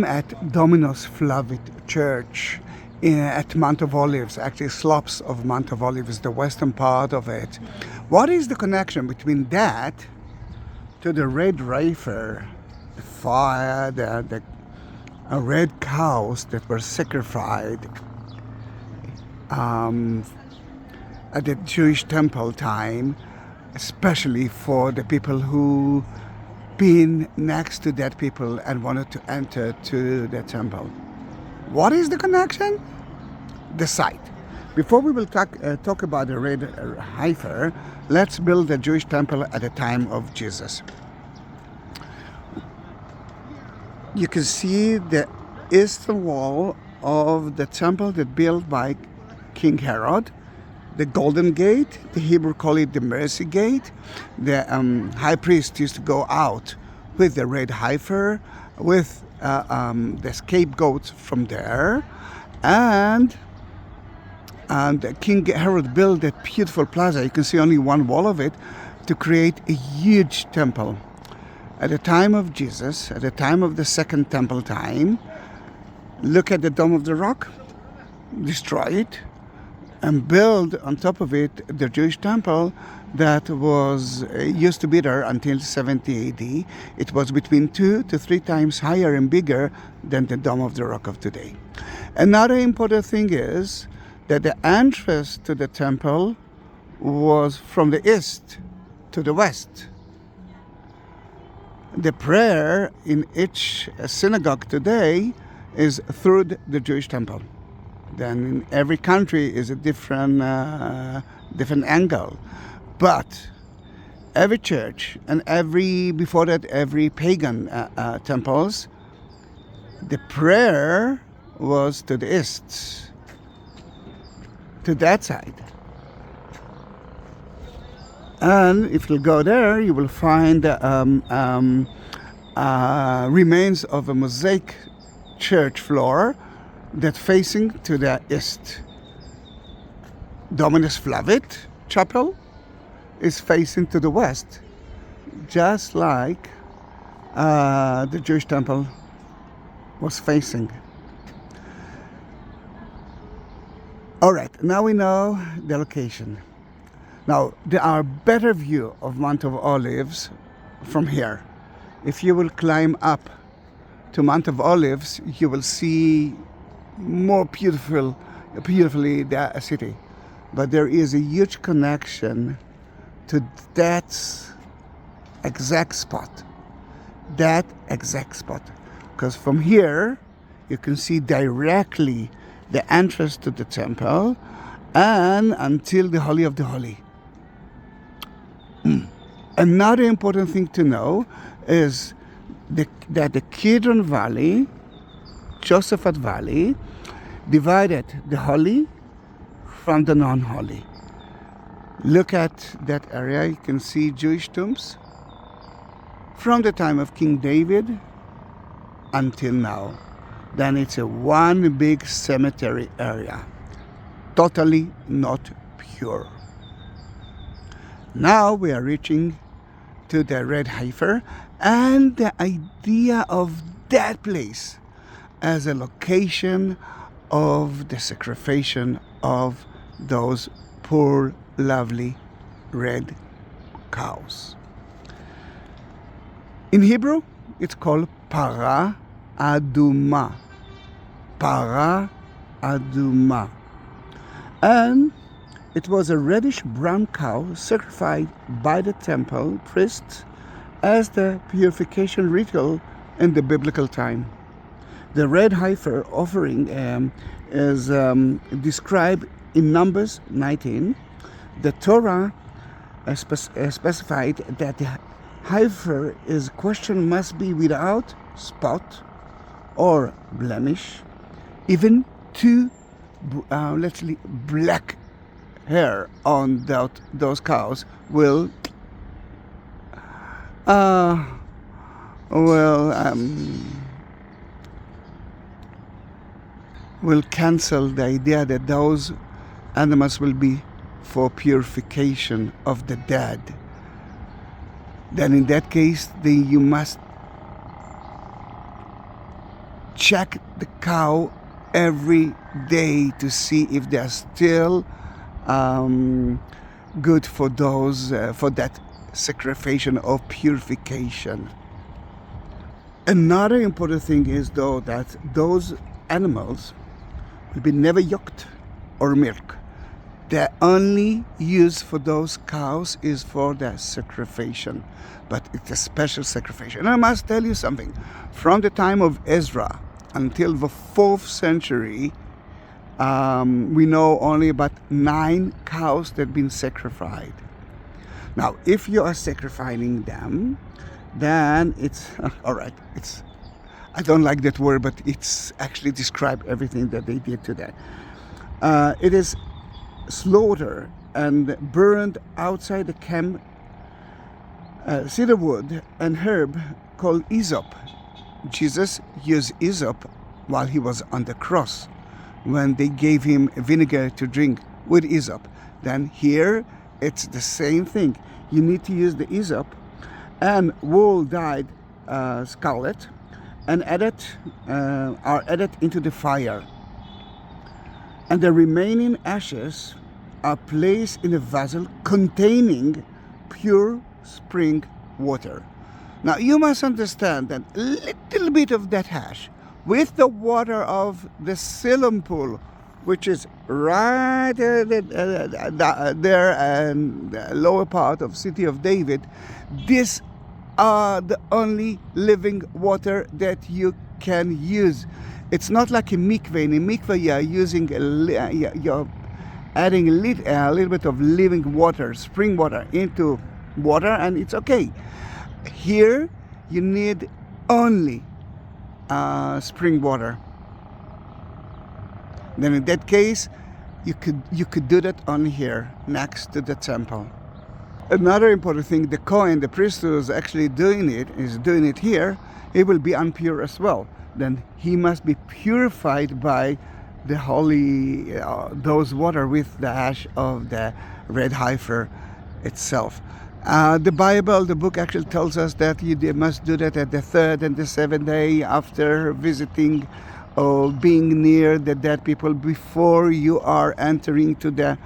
am at Dominus Flavit Church at Mount of Olives, actually slopes of Mount of Olives, the western part of it. What is the connection between that to the Red Heifer, the fire, the red cows that were sacrificed at the Jewish temple time, especially for the people who been next to that people and wanted to enter to the temple? What is the connection? The site. Before we will talk about the Red Heifer, let's build a Jewish temple at the time of Jesus. You can see the eastern wall of the temple that built by King Herod, the Golden Gate, the Hebrew call it the Mercy Gate. The high priest used to go out with the Red Heifer, with the scapegoats from there, and King Herod built that beautiful plaza. You can see only one wall of it to create a huge temple. At the time of Jesus, at the time of the Second Temple time, look at the Dome of the Rock, destroy it, and build on top of it the Jewish temple that was used to be there until 70 AD. It was between 2 to 3 times higher and bigger than the Dome of the Rock of today. Another important thing is that the entrance to the temple was from the east to the west. The prayer in each synagogue today is through the Jewish temple. Then in every country is a different angle. But every church and before that every pagan temples, the prayer was to the east, to that side. And if you go there, you will find remains of a mosaic church floor that facing to the east. Dominus Flavit Chapel is facing to the west, just like the Jewish temple was facing. All right, now we know the location. Now, there are better view of Mount of Olives from here. If you will climb up to Mount of Olives, you will see more beautifully the city. But there is a huge connection to that exact spot. Because from here, you can see directly the entrance to the temple and until the Holy of the Holy. Another important thing to know is that the Kidron Valley, Josaphat Valley, divided the holy from the non-holy. Look at that area. You can see Jewish tombs from the time of King David until now. Then it's a one big cemetery area, totally not pure. Now we are reaching to the Red Heifer and the idea of that place as a location of the sacrifice of those poor, lovely red cows. In Hebrew, it's called para aduma. Para aduma. And it was a reddish-brown cow sacrificed by the temple priests as the purification ritual in the biblical time. The Red Heifer offering is described in Numbers 19. The Torah specified that the heifer must be without spot or blemish, even two black hair on those cows will cancel the idea that those animals will be for purification of the dead. Then in that case, you must check the cow every day to see if they're still good for that sacrification of purification. Another important thing is, though, that those animals will be never yoked or milk. The only use for those cows is for the sacrification, but it's a special sacrification. And I must tell you something. From the time of Ezra until the 4th century, we know only about 9 cows that have been sacrificed. Now, if you are sacrificing them, then it's all right. I don't like that word, but it's actually describe everything that they did to that. It is slaughtered and burned outside the camp. Cedar wood and herb called hyssop. Jesus used hyssop while he was on the cross, when they gave him vinegar to drink with hyssop. Then here it's the same thing. You need to use the hyssop and wool dyed scarlet, and are added into the fire. And the remaining ashes are placed in a vessel containing pure spring water. Now you must understand that a little bit of that ash with the water of the Siloam pool, which is right there and the lower part of city of David, these are the only living water that you can use. It's not like a mikveh. In a mikveh, you're adding a little bit of living water, spring water, into water, and it's okay. Here, you need only spring water. Then in that case, you could do that on here, next to the temple. Another important thing, the Kohen, the priest who is actually doing it here, he will be impure as well. Then he must be purified by the holy, those water with the ash of the Red Heifer itself. The Bible, the book actually tells us that you must do that at the 3rd and the 7th day after visiting or being near the dead people before you are entering to the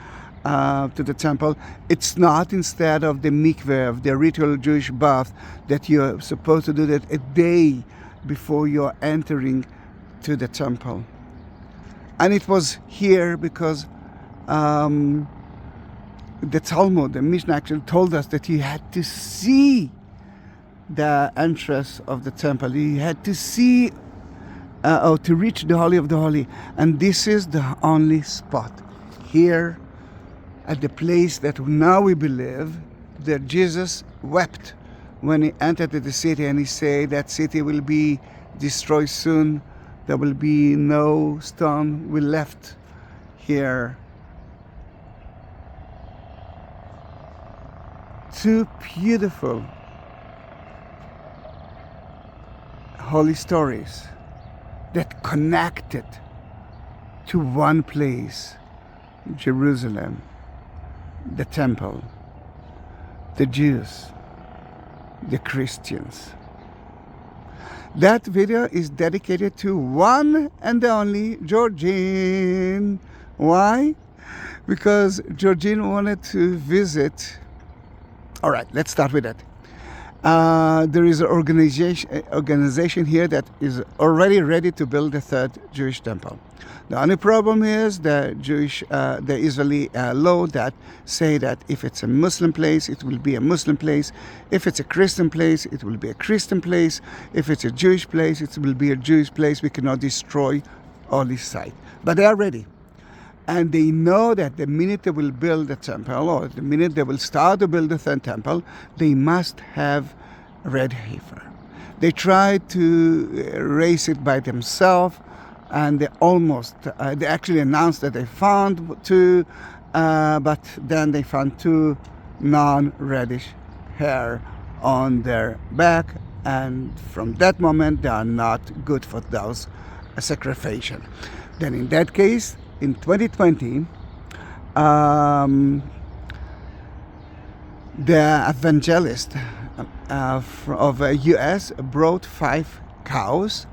temple. It's not instead of the mikveh, of the ritual Jewish bath, that you're supposed to do that a day before you're entering to the temple. And it was here because the Talmud, the Mishnah actually told us that you had to see the entrance of the temple. You had to see or to reach the Holy of the Holy. And this is the only spot here at the place that now we believe that Jesus wept when he entered the city, and he said that city will be destroyed soon. There will be no stone we left here. Two beautiful holy stories that connected to one place, Jerusalem, the temple, the Jews, the Christians. That video is dedicated to one and only Georgine. Why? Because Georgine wanted to visit. All right, let's start with that. There is an organization here that is already ready to build the 3rd Jewish temple. The only problem is the Israeli law that say that if it's a Muslim place, it will be a Muslim place. If it's a Christian place, it will be a Christian place. If it's a Jewish place, it will be a Jewish place. We cannot destroy all this site. But they are ready. And they know that the minute they will build the temple, or the minute they will start to build the 3rd temple, they must have Red Heifer. They tried to raise it by themselves, and they actually announced that they found 2, but then they found 2 non-reddish hair on their back, and from that moment they are not good for those sacrification. Then in that case, in 2020, the evangelist of U.S. brought 5 cows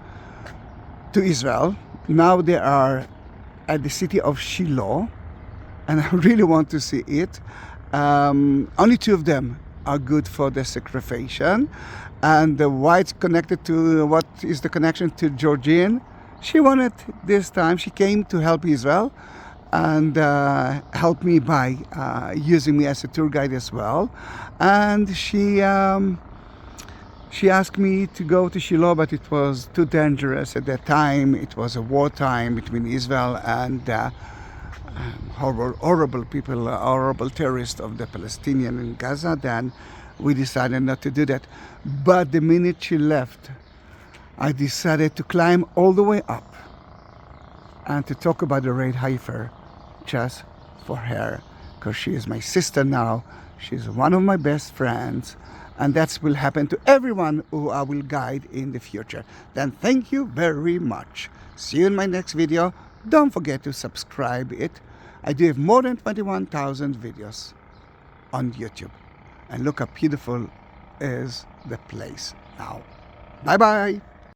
to Israel. Now they are at the city of Shiloh, and I really want to see it. Only 2 of them are good for the sacrification, and the whites connected to, what is the connection to Georgian? She wanted this time, she came to help Israel and helped me by using me as a tour guide as well. And she asked me to go to Shiloh, but it was too dangerous at that time. It was a wartime between Israel and horrible people, horrible terrorists of the Palestinians in Gaza. Then we decided not to do that. But the minute she left, I decided to climb all the way up and to talk about the Red Heifer just for her, because she is my sister now. She's one of my best friends, and that will happen to everyone who I will guide in the future. Then thank you very much. See you in my next video. Don't forget to subscribe it. I do have more than 21,000 videos on YouTube. And look how beautiful is the place now. Bye bye.